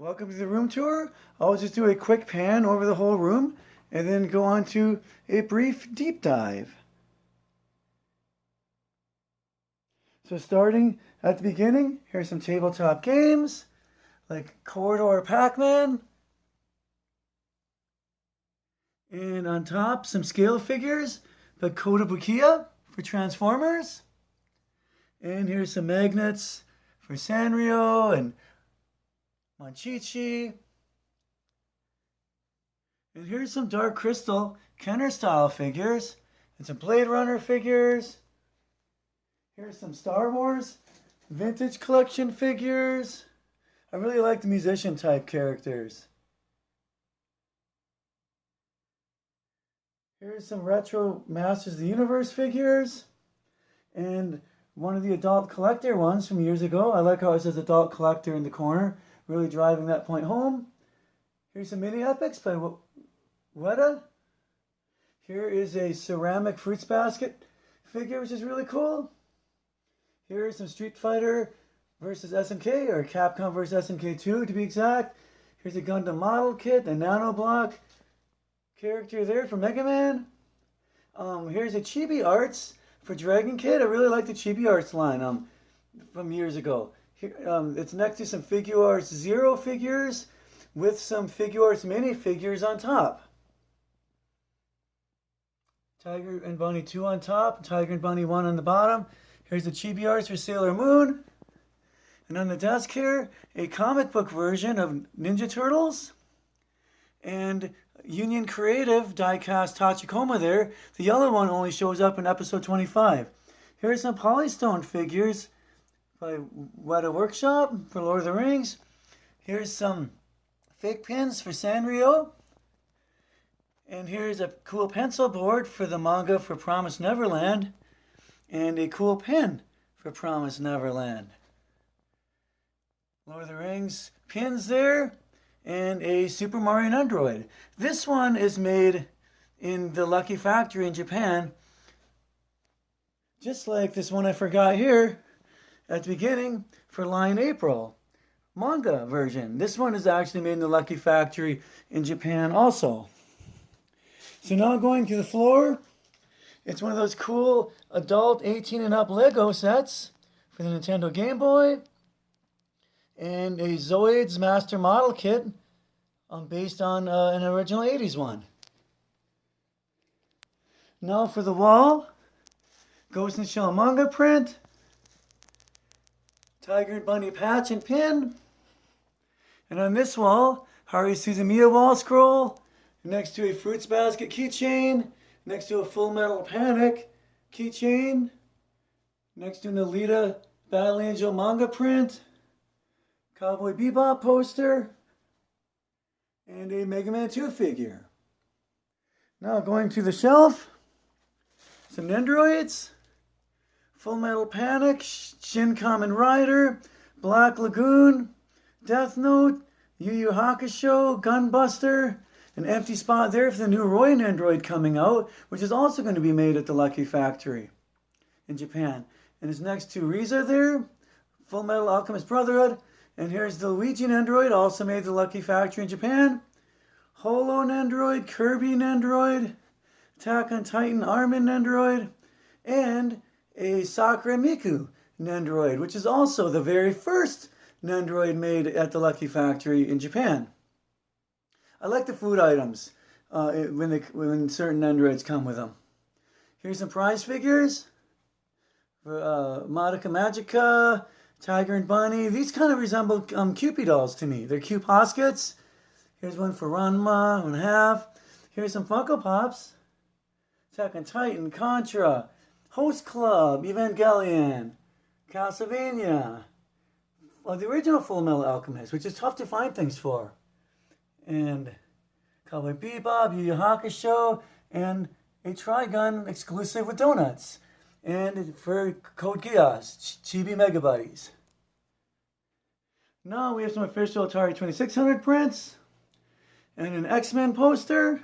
Welcome to the room tour. I'll just do a quick pan over the whole room and then go on to a brief deep dive. So starting at the beginning, here's some tabletop games like Corridor Pac-Man. And on top, some scale figures, the Kotobukiya for Transformers. And here's some magnets for Sanrio and Monchichi. And here's some Dark Crystal Kenner style figures and some Blade Runner figures. Here's some Star Wars vintage collection figures. I really like the musician type characters. Here's some retro Masters of the Universe figures and one of the adult collector ones from years ago. I like how it says adult collector in the corner, really driving that point home. Here's some mini epics by Weta. Here is a ceramic fruits basket figure, which is really cool. Here's some Street Fighter versus SNK, or Capcom versus SNK 2 to be exact. Here's a Gundam model kit, a Nanoblock character there for Mega Man. Here's a Chibi Arts for Dragon Kid. I really like the Chibi Arts line from years ago. Here, it's next to some Figuarts Zero figures with some Figuarts mini figures on top. Tiger and Bunny 2 on top, Tiger and Bunny 1 on the bottom. Here's the Chibi Arts for Sailor Moon. And on the desk here, a comic book version of Ninja Turtles. And Union Creative die-cast Tachikoma there. The yellow one only shows up in episode 25. Here's some Polystone figures by Weta Workshop for Lord of the Rings. Here's some fake pins for Sanrio. And here's a cool pencil board for the manga for Promise Neverland. And a cool pen for Promise Neverland. Lord of the Rings pins there. And a Super Mario Android. This one is made in the Lucky Factory in Japan. Just like this one I forgot here at the beginning for Lion April manga version. This one is actually made in the Lucky Factory in Japan also. So now going to the floor. It's one of those cool adult 18 and up Lego sets for the Nintendo Game Boy. And a Zoids Master Model Kit based on an original 80s one. Now for the wall, Ghost in the Shell manga print, Tiger and Bunny patch and pin. And on this wall, Haruhi Suzumiya wall scroll, next to a Fruits Basket keychain, next to a Full Metal Panic keychain, next to an Alita Battle Angel manga print, Cowboy Bebop poster, and a Mega Man 2 figure. Now going to the shelf, some Nendoroids, Full Metal Panic, Shin Kamen Rider, Black Lagoon, Death Note, Yu Yu Hakusho, Gunbuster, an empty spot there for the new Roy Nendoroid coming out, which is also going to be made at the Lucky Factory in Japan. And it's next to Riza there, Full Metal Alchemist Brotherhood. And here's the Luigi Nendoroid, also made at the Lucky Factory in Japan. Holo Nendoroid, Kirby Nendoroid, Attack on Titan Armin Nendoroid, and a Sakura Miku Nendoroid, which is also the very first Nendoroid made at the Lucky Factory in Japan. I like the food items when certain Nendoroids come with them. Here's some prize figures for Madoka Magica, Tiger and Bunny. These kind of resemble Kewpie dolls to me. They're cute poskets. Here's one for Ranma, 1/2. Here's some Funko Pops. Attack on Titan, Contra, Host Club, Evangelion, Castlevania. Well, the original Full Metal Alchemist, which is tough to find things for. And Cowboy Bebop, Yu Yu Hakusho, and a Trigun exclusive with donuts. And for Code Geass, Chibi Mega Buddies. Now we have some official Atari 2600 prints. And an X-Men poster.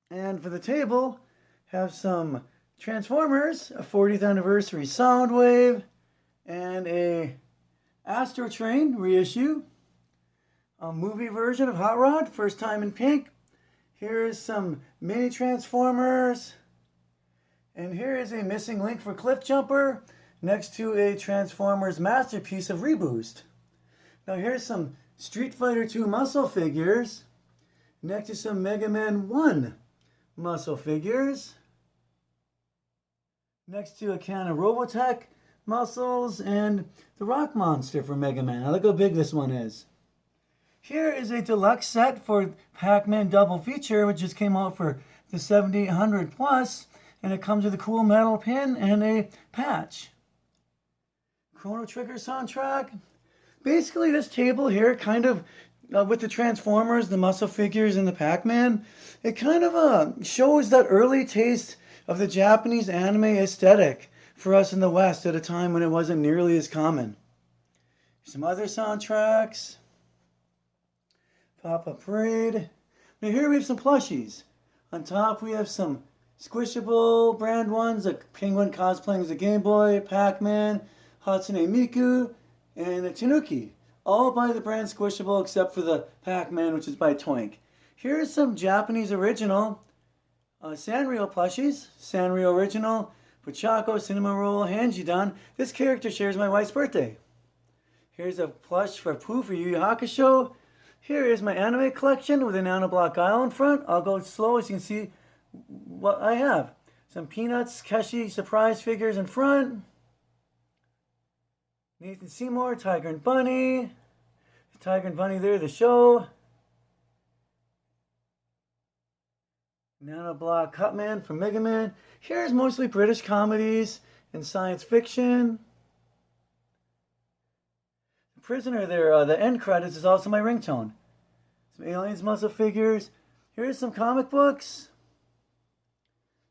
And for the table, have some Transformers, a 40th anniversary Soundwave, and a Astro Train reissue. A movie version of Hot Rod, first time in pink. Here is some mini Transformers. And here is a missing link for Cliff Jumper next to a Transformers masterpiece of Reboost. Now here's some Street Fighter 2 muscle figures next to some Mega Man 1 muscle figures. Next to a can of Robotech muscles and the Rock Monster for Mega Man. Now look how big this one is. Here is a deluxe set for Pac-Man Double Feature, which just came out for the 7800 Plus, and it comes with a cool metal pin and a patch. Chrono Trigger soundtrack. Basically, this table here, kind of with the Transformers, the muscle figures, and the Pac-Man, it kind of shows that early taste of the Japanese anime aesthetic for us in the West at a time when it wasn't nearly as common. Some other soundtracks. Pop-Up Parade. Now here we have some plushies. On top we have some Squishable brand ones, like Penguin cosplaying as a Game Boy, Pac-Man, Hatsune Miku, and a Tanuki. All by the brand Squishable except for the Pac-Man, which is by Toink. Here's some Japanese original Sanrio plushies. Sanrio original, Pochako, Cinnamoroll, Hanjidan. This character shares my wife's birthday. Here's a plush for Pooh for Yu Yu Hakusho. Here is my anime collection with a nanoblock aisle in front. I'll go slow so you can see what I have. Some Peanuts, Keshi surprise figures in front. Nathan Seymour, Tiger and Bunny. Tiger and Bunny there, the show. Nanoblock Cutman from Mega Man. Here's mostly British comedies and science fiction. Prisoner there, the end credits is also my ringtone. Some Aliens muscle figures. Here's some comic books.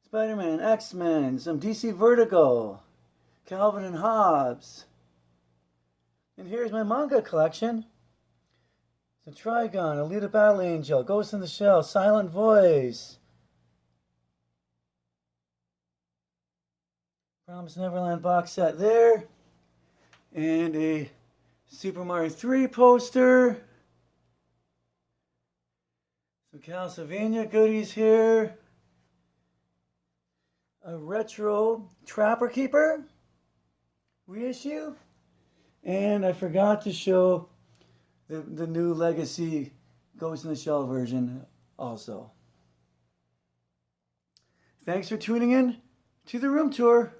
Spider-Man, X-Men, some DC Vertigo, Calvin and Hobbes. And here's my manga collection. Some Trigon, Alita Battle Angel, Ghost in the Shell, Silent Voice. Promised Neverland box set there. And a Super Mario 3 poster. Some Castlevania goodies here. A retro Trapper Keeper reissue. And I forgot to show the new Legacy Ghost in the Shell version also. Thanks for tuning in to the room tour.